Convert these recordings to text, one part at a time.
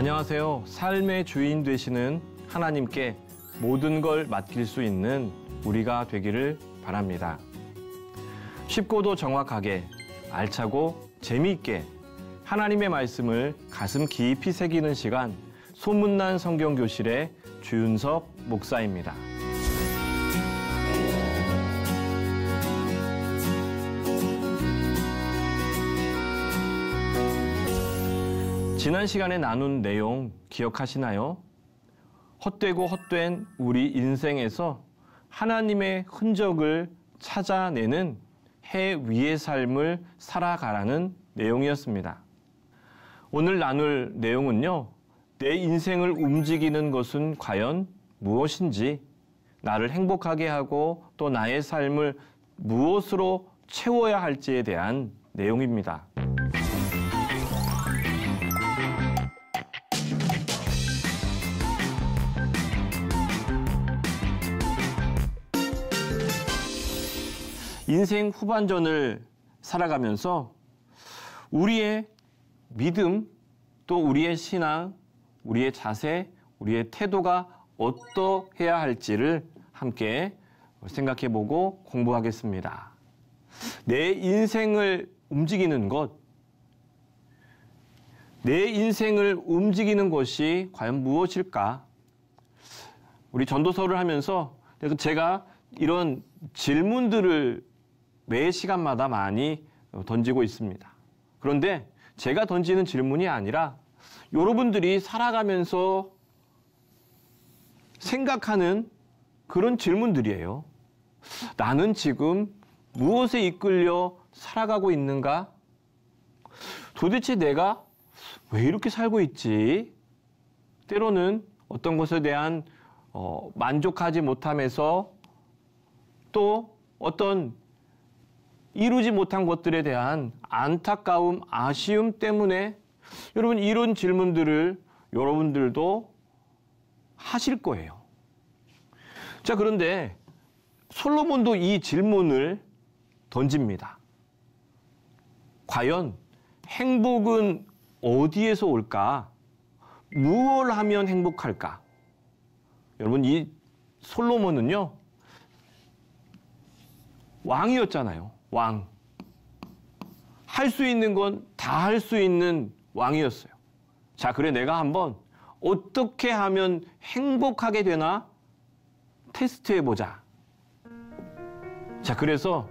안녕하세요. 삶의 주인 되시는 하나님께 모든 걸 맡길 수 있는 우리가 되기를 바랍니다. 쉽고도 정확하게, 알차고 재미있게 하나님의 말씀을 가슴 깊이 새기는 시간, 소문난 성경교실의 주윤석 목사입니다. 지난 시간에 나눈 내용 기억하시나요? 헛되고 헛된 우리 인생에서 하나님의 흔적을 찾아내는 해 위의 삶을 살아가라는 내용이었습니다. 오늘 나눌 내용은요, 내 인생을 움직이는 것은 과연 무엇인지, 나를 행복하게 하고 또 나의 삶을 무엇으로 채워야 할지에 대한 내용입니다. 인생 후반전을 살아가면서 우리의 믿음, 또 우리의 신앙, 우리의 자세, 우리의 태도가 어떠해야 할지를 함께 생각해보고 공부하겠습니다. 내 인생을 움직이는 것, 내 인생을 움직이는 것이 과연 무엇일까? 우리 전도서를 하면서 제가 이런 질문들을 매 시간마다 많이 던지고 있습니다. 그런데 제가 던지는 질문이 아니라 여러분들이 살아가면서 생각하는 그런 질문들이에요. 나는 지금 무엇에 이끌려 살아가고 있는가? 도대체 내가 왜 이렇게 살고 있지? 때로는 어떤 것에 대한 만족하지 못함에서 또 어떤 이루지 못한 것들에 대한 안타까움, 아쉬움 때문에 여러분 이런 질문들을 여러분들도 하실 거예요. 자, 그런데 솔로몬도 이 질문을 던집니다. 과연 행복은 어디에서 올까? 무엇을 하면 행복할까? 여러분, 이 솔로몬은요, 왕이었잖아요. 왕. 할 수 있는 건 다 할 수 있는 왕이었어요. 자, 그래 내가 한번 어떻게 하면 행복하게 되나 테스트해보자. 자, 그래서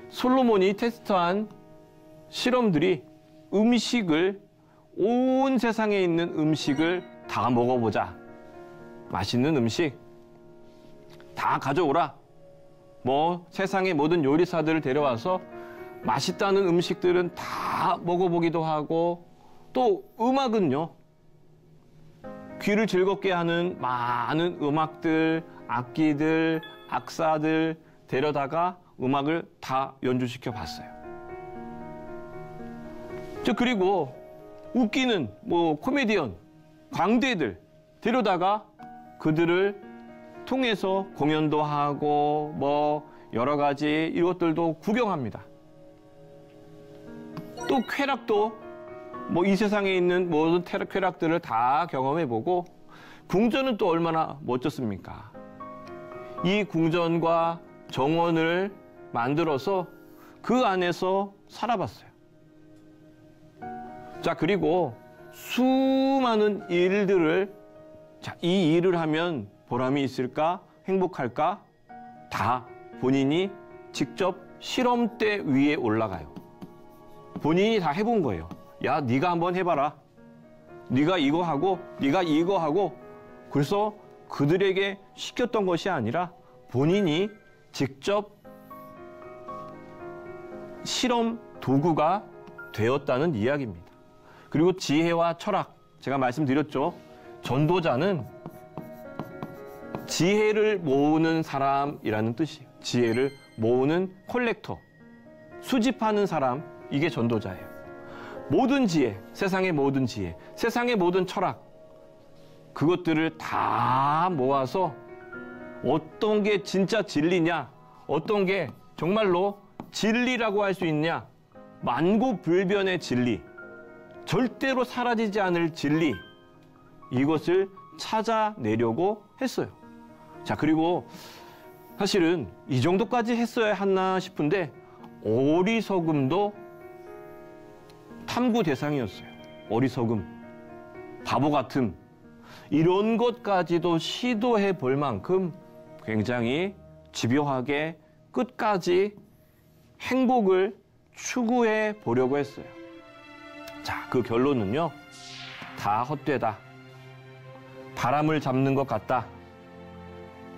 솔로몬이 테스트한 실험들이 음식을, 온 세상에 있는 음식을 다 먹어보자. 맛있는 음식 다 가져오라. 세상의 모든 요리사들을 데려와서 맛있다는 음식들은 다 먹어보기도 하고, 또 음악은요, 귀를 즐겁게 하는 많은 음악들, 악기들, 악사들 데려다가 음악을 다 연주시켜 봤어요. 그리고 웃기는 코미디언, 광대들 데려다가 그들을 통해서 공연도 하고 여러 가지 이것들도 구경합니다. 또 쾌락도 이 세상에 있는 모든 쾌락들을 다 경험해보고, 궁전은 또 얼마나 멋졌습니까? 이 궁전과 정원을 만들어서 그 안에서 살아봤어요. 자, 그리고 수많은 일들을, 이 일을 하면 보람이 있을까? 행복할까? 다 본인이 직접 실험대 위에 올라가요. 본인이 다 해본 거예요. 야, 네가 한번 해봐라. 네가 이거 하고, 네가 이거 하고. 그래서 그들에게 시켰던 것이 아니라 본인이 직접 실험 도구가 되었다는 이야기입니다. 그리고 지혜와 철학, 제가 말씀드렸죠. 전도자는 지혜를 모으는 사람이라는 뜻이에요. 지혜를 모으는 콜렉터, 수집하는 사람, 이게 전도자예요. 모든 지혜, 세상의 모든 지혜, 세상의 모든 철학, 그것들을 다 모아서 어떤 게 진짜 진리냐, 어떤 게 정말로 진리라고 할 수 있냐, 만고불변의 진리, 절대로 사라지지 않을 진리, 이것을 찾아내려고 했어요. 자, 그리고 사실은 이 정도까지 했어야 했나 싶은데 어리석음도 탐구 대상이었어요. 어리석음, 바보 같음, 이런 것까지도 시도해 볼 만큼 굉장히 집요하게 끝까지 행복을 추구해 보려고 했어요. 자, 그 결론은요, 다 헛되다. 바람을 잡는 것 같다.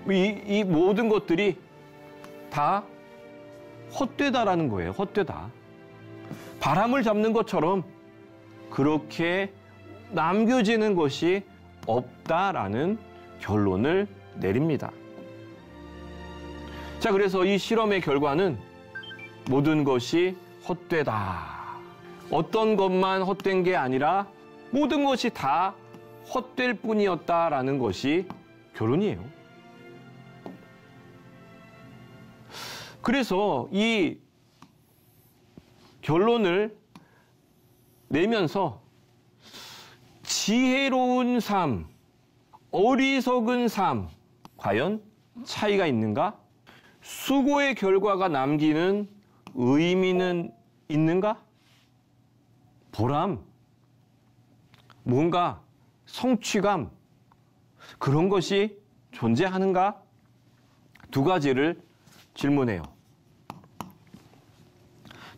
이 모든 것들이 다 헛되다라는 거예요. 헛되다. 바람을 잡는 것처럼 그렇게 남겨지는 것이 없다라는 결론을 내립니다. 자, 그래서 이 실험의 결과는 모든 것이 헛되다. 어떤 것만 헛된 게 아니라 모든 것이 다 헛될 뿐이었다라는 것이 결론이에요. 그래서 이 결론을 내면서 지혜로운 삶, 어리석은 삶, 과연 차이가 있는가? 수고의 결과가 남기는 의미는 있는가? 보람, 뭔가 성취감, 그런 것이 존재하는가? 두 가지를 질문해요.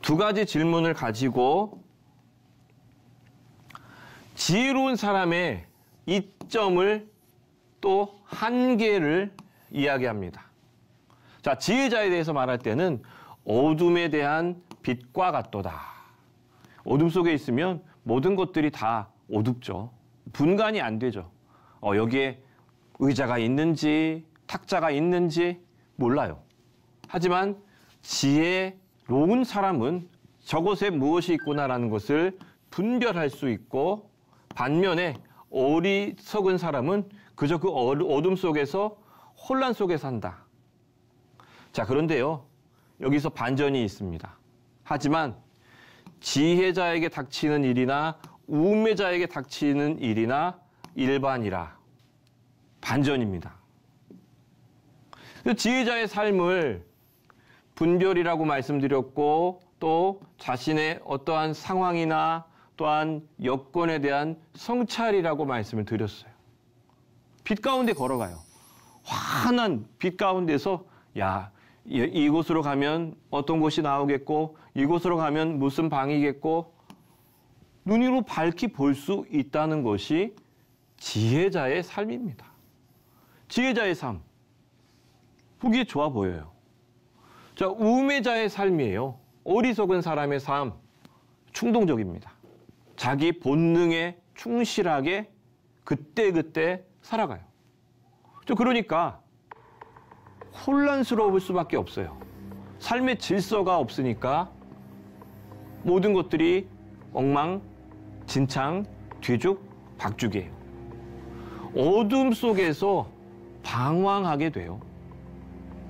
두 가지 질문을 가지고 지혜로운 사람의 이점을 또 한계를 이야기합니다. 자, 지혜자에 대해서 말할 때는 어둠에 대한 빛과 같도다. 어둠 속에 있으면 모든 것들이 다 어둡죠. 분간이 안 되죠. 여기에 의자가 있는지 탁자가 있는지 몰라요. 하지만 지혜로운 사람은 저곳에 무엇이 있구나라는 것을 분별할 수 있고, 반면에 어리석은 사람은 그저 그 어둠 속에서 혼란 속에 산다. 자, 그런데요, 여기서 반전이 있습니다. 하지만 지혜자에게 닥치는 일이나 우매자에게 닥치는 일이나 일반이라. 반전입니다. 지혜자의 삶을 분별이라고 말씀드렸고, 또 자신의 어떠한 상황이나 또한 여건에 대한 성찰이라고 말씀을 드렸어요. 빛 가운데 걸어가요. 환한 빛 가운데서 야, 이곳으로 가면 어떤 곳이 나오겠고, 이곳으로 가면 무슨 방이겠고, 눈으로 밝히 볼 수 있다는 것이 지혜자의 삶입니다. 지혜자의 삶, 보기에 좋아 보여요. 자, 우매자의 삶이에요. 어리석은 사람의 삶, 충동적입니다. 자기 본능에 충실하게 그때그때 살아가요. 그러니까 혼란스러울 수밖에 없어요. 삶의 질서가 없으니까 모든 것들이 엉망진창, 뒤죽박죽이에요. 어둠 속에서 방황하게 돼요.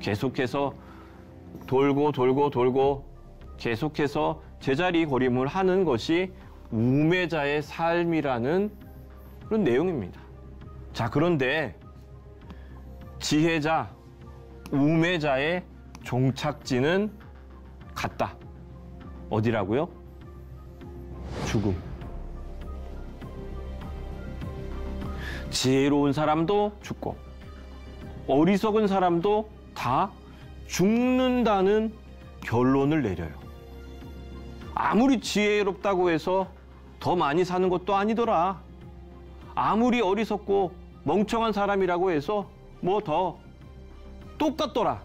계속해서 돌고 계속해서 제자리 걸음을 하는 것이 우매자의 삶이라는 그런 내용입니다. 자, 그런데 지혜자, 우매자의 종착지는 같다. 어디라고요? 죽음. 지혜로운 사람도 죽고 어리석은 사람도 다 죽는다는 결론을 내려요. 아무리 지혜롭다고 해서 더 많이 사는 것도 아니더라. 아무리 어리석고 멍청한 사람이라고 해서 뭐 더 똑같더라.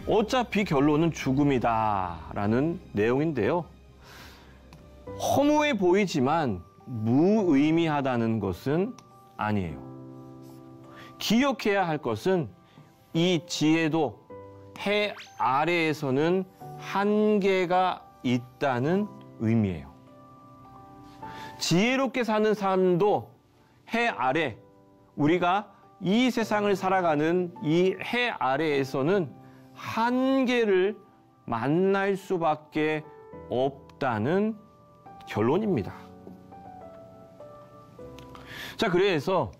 어차피 결론은 죽음이다라는 내용인데요. 허무해 보이지만 무의미하다는 것은 아니에요. 기억해야 할 것은 이 지혜도 해 아래에서는 한계가 있다는 의미예요. 지혜롭게 사는 삶도 해 아래, 우리가 이 세상을 살아가는 이 해 아래에서는 한계를 만날 수밖에 없다는 결론입니다. 자, 그래서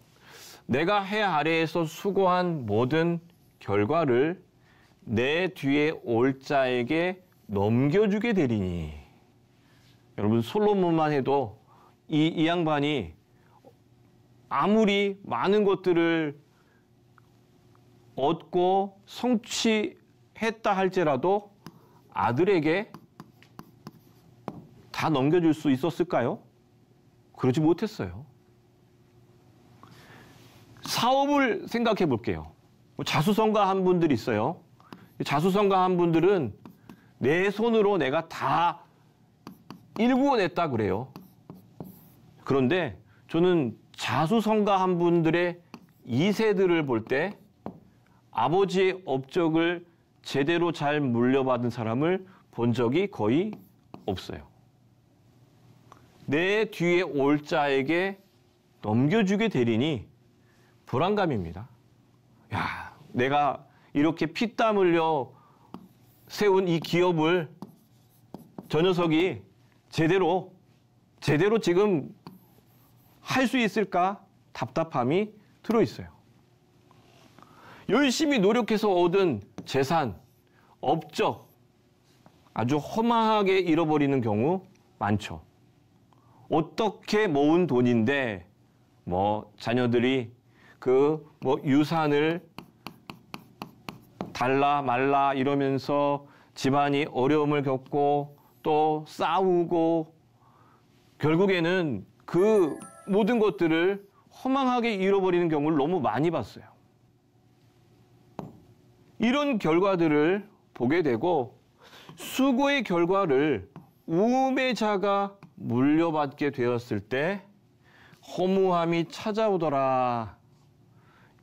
내가 해 아래에서 수고한 모든 결과를 내 뒤에 올 자에게 넘겨주게 되리니. 여러분, 솔로몬만 해도 이 양반이 아무리 많은 것들을 얻고 성취했다 할지라도 아들에게 다 넘겨줄 수 있었을까요? 그러지 못했어요. 사업을 생각해 볼게요. 자수성가한 분들이 있어요. 자수성가한 분들은 내 손으로 내가 다 일구어냈다 그래요. 그런데 저는 자수성가한 분들의 2세들을 볼 때 아버지의 업적을 제대로 잘 물려받은 사람을 본 적이 거의 없어요. 내 뒤에 올 자에게 넘겨주게 되리니 불안감입니다. 야, 내가 이렇게 피땀 흘려 세운 이 기업을 저 녀석이 제대로 지금 할 수 있을까? 답답함이 들어있어요. 열심히 노력해서 얻은 재산, 업적 아주 허망하게 잃어버리는 경우 많죠. 어떻게 모은 돈인데 자녀들이 유산을 달라 말라 이러면서 집안이 어려움을 겪고 또 싸우고 결국에는 그 모든 것들을 허망하게 잃어버리는 경우를 너무 많이 봤어요. 이런 결과들을 보게 되고 수고의 결과를 우매자가 물려받게 되었을 때 허무함이 찾아오더라.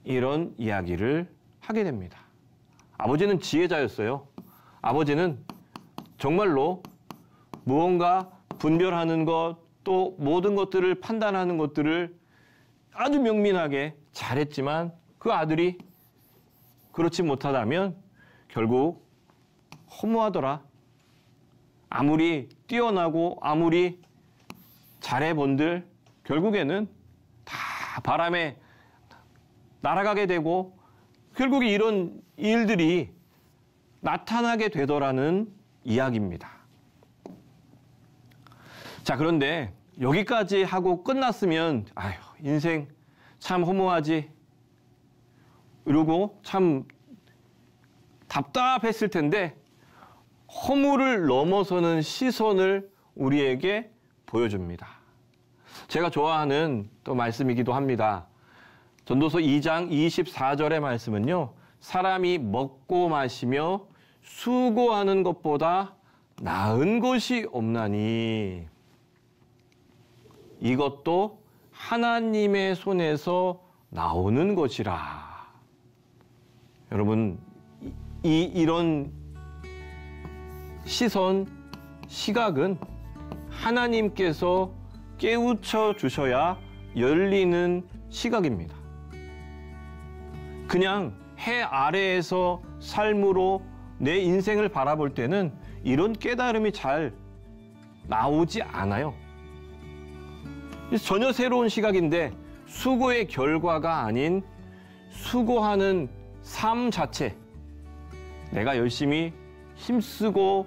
이런 이야기를 하게 됩니다. 아버지는 지혜자였어요. 아버지는 정말로 무언가 분별하는 것, 또 모든 것들을 판단하는 것들을 아주 명민하게 잘했지만 그 아들이 그렇지 못하다면 결국 허무하더라. 아무리 뛰어나고 아무리 잘해본들 결국에는 다 바람에 날아가게 되고 결국에 이런 일들이 나타나게 되더라는 이야기입니다. 자, 그런데 여기까지 하고 끝났으면 아휴, 인생 참 허무하지. 이러고 참 답답했을 텐데 허무를 넘어서는 시선을 우리에게 보여줍니다. 제가 좋아하는 또 말씀이기도 합니다. 전도서 2장 24절의 말씀은요. 사람이 먹고 마시며 수고하는 것보다 나은 것이 없나니 이것도 하나님의 손에서 나오는 것이라. 여러분, 이런 시선, 시각은 하나님께서 깨우쳐 주셔야 열리는 시각입니다. 그냥 해 아래에서 삶으로 내 인생을 바라볼 때는 이런 깨달음이 잘 나오지 않아요. 전혀 새로운 시각인데 수고의 결과가 아닌 수고하는 삶 자체, 내가 열심히 힘쓰고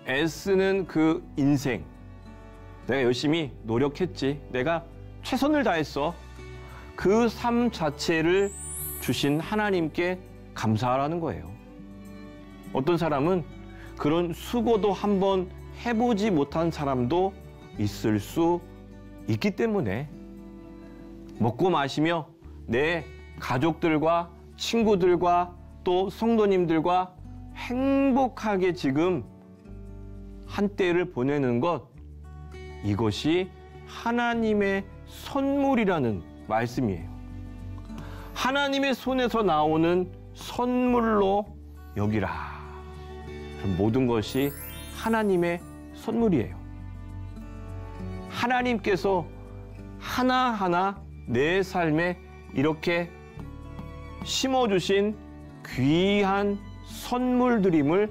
애쓰는 그 인생, 내가 열심히 노력했지, 내가 최선을 다했어. 그 삶 자체를 주신 하나님께 감사하라는 거예요. 어떤 사람은 그런 수고도 한번 해보지 못한 사람도 있을 수 있기 때문에 먹고 마시며 내 가족들과 친구들과 또 성도님들과 행복하게 지금 한때를 보내는 것, 이것이 하나님의 선물이라는 말씀이에요. 하나님의 손에서 나오는 선물로 여기라. 모든 것이 하나님의 선물이에요. 하나님께서 하나하나 내 삶에 이렇게 심어주신 귀한 선물들임을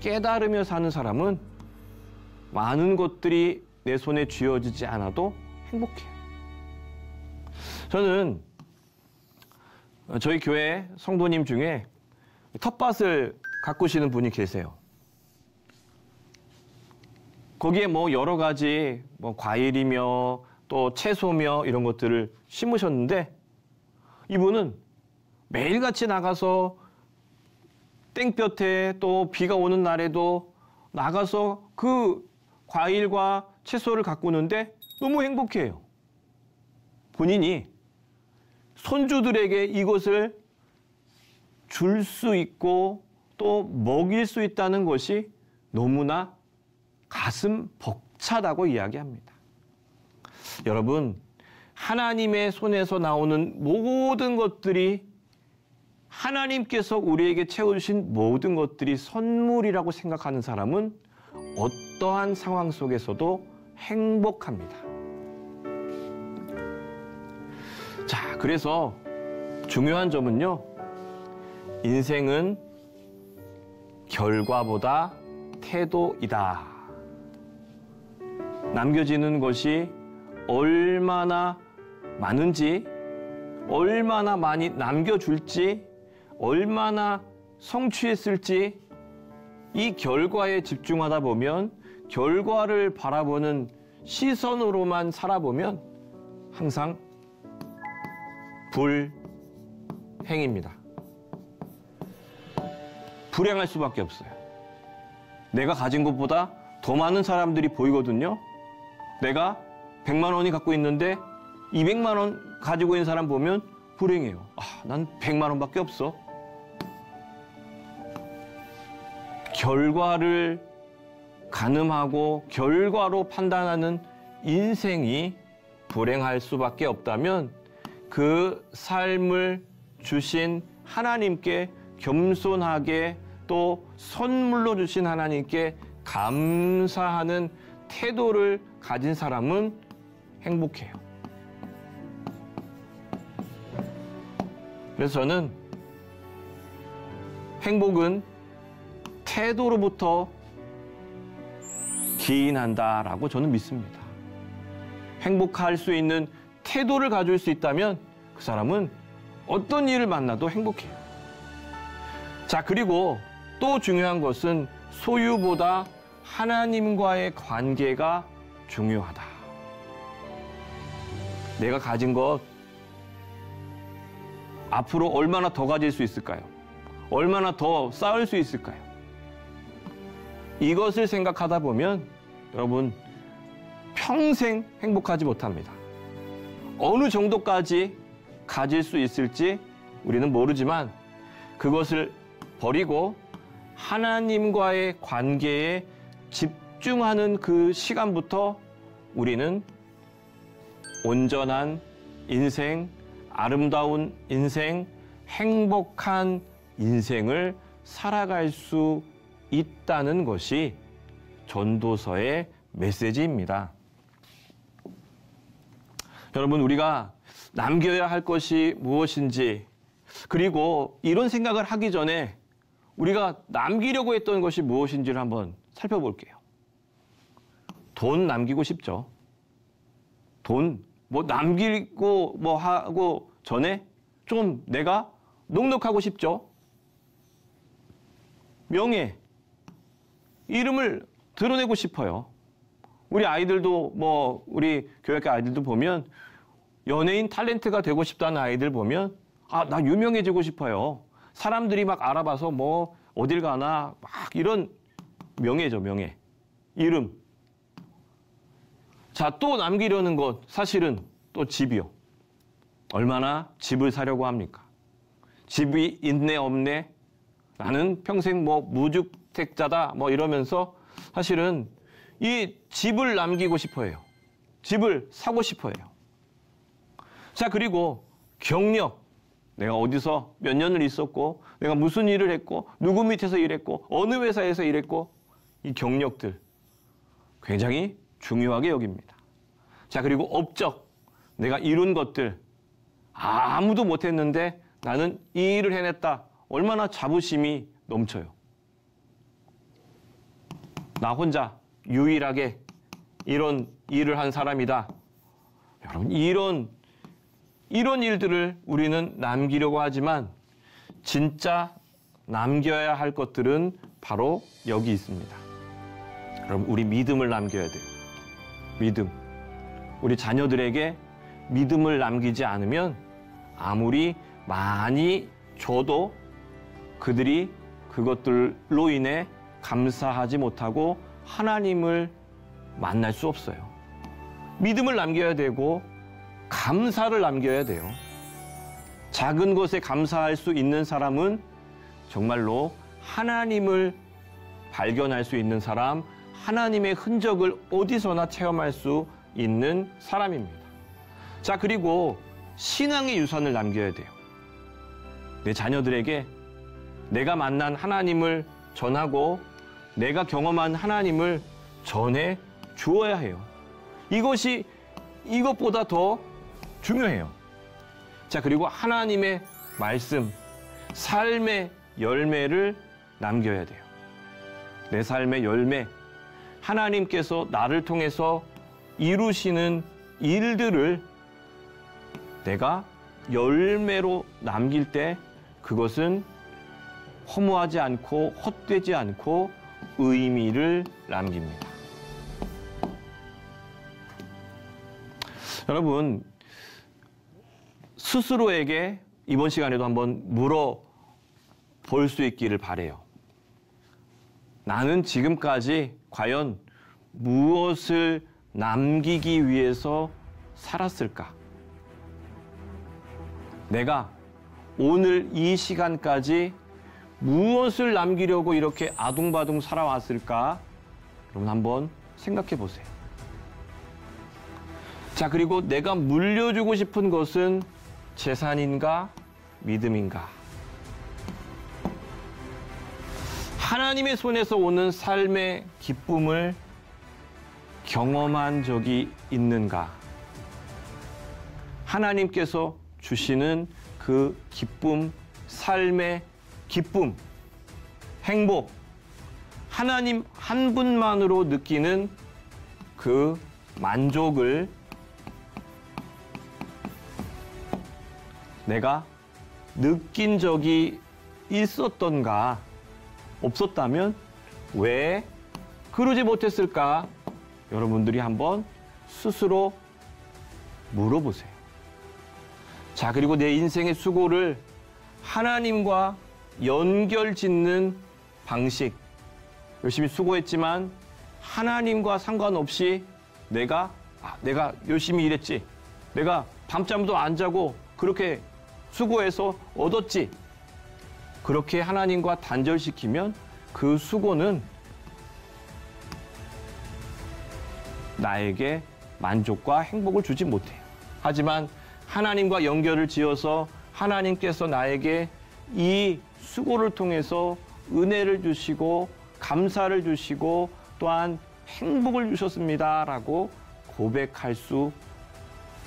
깨달으며 사는 사람은 많은 것들이 내 손에 쥐어지지 않아도 행복해요. 저는 저희 교회 성도님 중에 텃밭을 가꾸시는 분이 계세요. 거기에 뭐 여러 가지 뭐 과일이며 또 채소며 이런 것들을 심으셨는데 이분은 매일같이 나가서 땡볕에 또 비가 오는 날에도 나가서 그 과일과 채소를 가꾸는데 너무 행복해요. 본인이 손주들에게 이것을 줄 수 있고 또 먹일 수 있다는 것이 너무나 가슴 벅차다고 이야기합니다. 여러분, 하나님의 손에서 나오는 모든 것들이 하나님께서 우리에게 채워주신 모든 것들이 선물이라고 생각하는 사람은 어떠한 상황 속에서도 행복합니다. 자, 그래서 중요한 점은요, 인생은 결과보다 태도이다. 남겨지는 것이 얼마나 많은지, 얼마나 많이 남겨줄지, 얼마나 성취했을지 이 결과에 집중하다 보면, 결과를 바라보는 시선으로만 살아보면 항상 불행입니다. 불행할 수밖에 없어요. 내가 가진 것보다 더 많은 사람들이 보이거든요. 내가 100만 원이 갖고 있는데 200만 원 가지고 있는 사람 보면 불행해요. 난 100만 원밖에 없어. 결과를 가늠하고 결과로 판단하는 인생이 불행할 수밖에 없다면 그 삶을 주신 하나님께 겸손하게 또 선물로 주신 하나님께 감사하는 태도를 가진 사람은 행복해요. 그래서 저는 행복은 태도로부터 기인한다라고 저는 믿습니다. 행복할 수 있는 태도를 가질 수 있다면 그 사람은 어떤 일을 만나도 행복해요. 자, 그리고 또 중요한 것은 소유보다 하나님과의 관계가 중요하다. 내가 가진 것 앞으로 얼마나 더 가질 수 있을까요? 얼마나 더 쌓을 수 있을까요? 이것을 생각하다 보면 여러분 평생 행복하지 못합니다. 어느 정도까지 가질 수 있을지 우리는 모르지만 그것을 버리고 하나님과의 관계에 집중하는 그 시간부터 우리는 온전한 인생, 아름다운 인생, 행복한 인생을 살아갈 수 있다는 것이 전도서의 메시지입니다. 여러분, 우리가 남겨야 할 것이 무엇인지, 그리고 이런 생각을 하기 전에 우리가 남기려고 했던 것이 무엇인지를 한번 살펴볼게요. 돈 남기고 싶죠. 돈, 남기고 하고 전에 좀 내가 넉넉하고 싶죠. 명예, 이름을 드러내고 싶어요. 우리 아이들도 우리 교육교 아이들도 보면 연예인 탤런트가 되고 싶다는 아이들 보면 나 유명해지고 싶어요. 사람들이 막 알아봐서 어딜 가나 막 이런 명예죠, 명예. 이름. 자, 또 남기려는 것 사실은 또 집이요. 얼마나 집을 사려고 합니까? 집이 있네 없네? 나는 평생 무주택자다 이러면서 사실은 이 집을 남기고 싶어 해요. 집을 사고 싶어 해요. 자, 그리고 경력. 내가 어디서 몇 년을 있었고, 내가 무슨 일을 했고, 누구 밑에서 일했고, 어느 회사에서 일했고, 이 경력들 굉장히 중요하게 여깁니다. 자, 그리고 업적. 내가 이룬 것들. 아무도 못했는데 나는 이 일을 해냈다. 얼마나 자부심이 넘쳐요. 나 혼자 유일하게 이런 일을 한 사람이다. 여러분, 이런 이런 일들을 우리는 남기려고 하지만 진짜 남겨야 할 것들은 바로 여기 있습니다. 그럼 우리 믿음을 남겨야 돼요. 믿음. 우리 자녀들에게 믿음을 남기지 않으면 아무리 많이 줘도 그들이 그것들로 인해 감사하지 못하고 하나님을 만날 수 없어요. 믿음을 남겨야 되고 감사를 남겨야 돼요. 작은 것에 감사할 수 있는 사람은 정말로 하나님을 발견할 수 있는 사람, 하나님의 흔적을 어디서나 체험할 수 있는 사람입니다. 자, 그리고 신앙의 유산을 남겨야 돼요. 내 자녀들에게 내가 만난 하나님을 전하고 내가 경험한 하나님을 전해 주어야 해요. 이것이 이것보다 더 중요해요. 자, 그리고 하나님의 말씀, 삶의 열매를 남겨야 돼요. 내 삶의 열매, 하나님께서 나를 통해서 이루시는 일들을 내가 열매로 남길 때 그것은 허무하지 않고 헛되지 않고 의미를 남깁니다. 여러분, 스스로에게 이번 시간에도 한번 물어볼 수 있기를 바라요. 나는 지금까지 과연 무엇을 남기기 위해서 살았을까? 내가 오늘 이 시간까지 무엇을 남기려고 이렇게 아둥바둥 살아왔을까? 여러분 한번 생각해 보세요. 자, 그리고 내가 물려주고 싶은 것은 재산인가? 믿음인가? 하나님의 손에서 오는 삶의 기쁨을 경험한 적이 있는가? 하나님께서 주시는 그 기쁨, 삶의 기쁨, 행복, 하나님 한 분만으로 느끼는 그 만족을 내가 느낀 적이 있었던가? 없었다면 왜 그러지 못했을까? 여러분들이 한번 스스로 물어보세요. 자, 그리고 내 인생의 수고를 하나님과 연결 짓는 방식. 열심히 수고했지만 하나님과 상관없이 내가 열심히 일했지. 내가 밤잠도 안 자고 그렇게 수고해서 얻었지. 그렇게 하나님과 단절시키면 그 수고는 나에게 만족과 행복을 주지 못해요. 하지만 하나님과 연결을 지어서 하나님께서 나에게 이 수고를 통해서 은혜를 주시고 감사를 주시고 또한 행복을 주셨습니다라고 고백할 수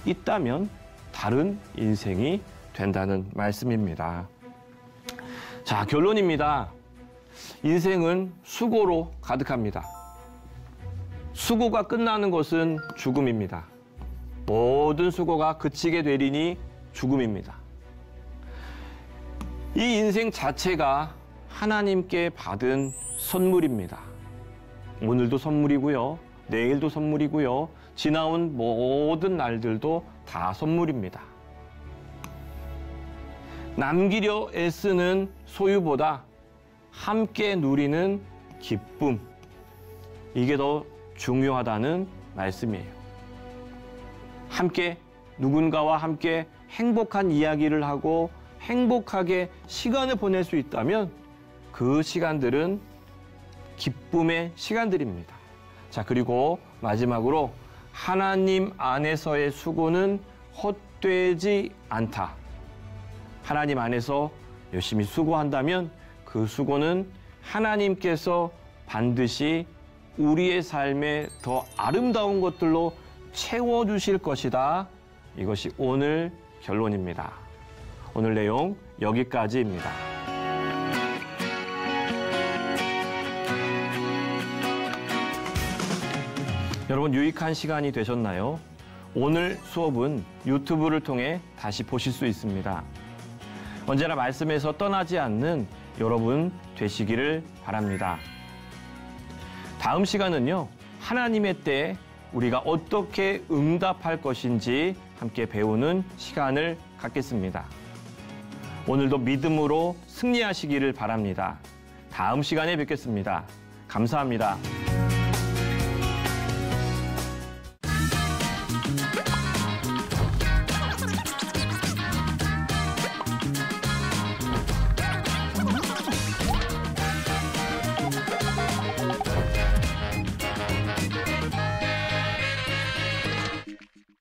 있다면 다른 인생이 된다는 말씀입니다. 자, 결론입니다. 인생은 수고로 가득합니다. 수고가 끝나는 것은 죽음입니다. 모든 수고가 그치게 되리니 죽음입니다. 이 인생 자체가 하나님께 받은 선물입니다. 오늘도 선물이고요. 내일도 선물이고요. 지나온 모든 날들도 다 선물입니다. 남기려 애쓰는 소유보다 함께 누리는 기쁨, 이게 더 중요하다는 말씀이에요. 함께 누군가와 함께 행복한 이야기를 하고 행복하게 시간을 보낼 수 있다면 그 시간들은 기쁨의 시간들입니다. 자, 그리고 마지막으로 하나님 안에서의 수고는 헛되지 않다. 하나님 안에서 열심히 수고한다면 그 수고는 하나님께서 반드시 우리의 삶에 더 아름다운 것들로 채워주실 것이다. 이것이 오늘 결론입니다. 오늘 내용 여기까지입니다. 여러분, 유익한 시간이 되셨나요? 오늘 수업은 유튜브를 통해 다시 보실 수 있습니다. 언제나 말씀에서 떠나지 않는 여러분 되시기를 바랍니다. 다음 시간은요, 하나님의 때에 우리가 어떻게 응답할 것인지 함께 배우는 시간을 갖겠습니다. 오늘도 믿음으로 승리하시기를 바랍니다. 다음 시간에 뵙겠습니다. 감사합니다.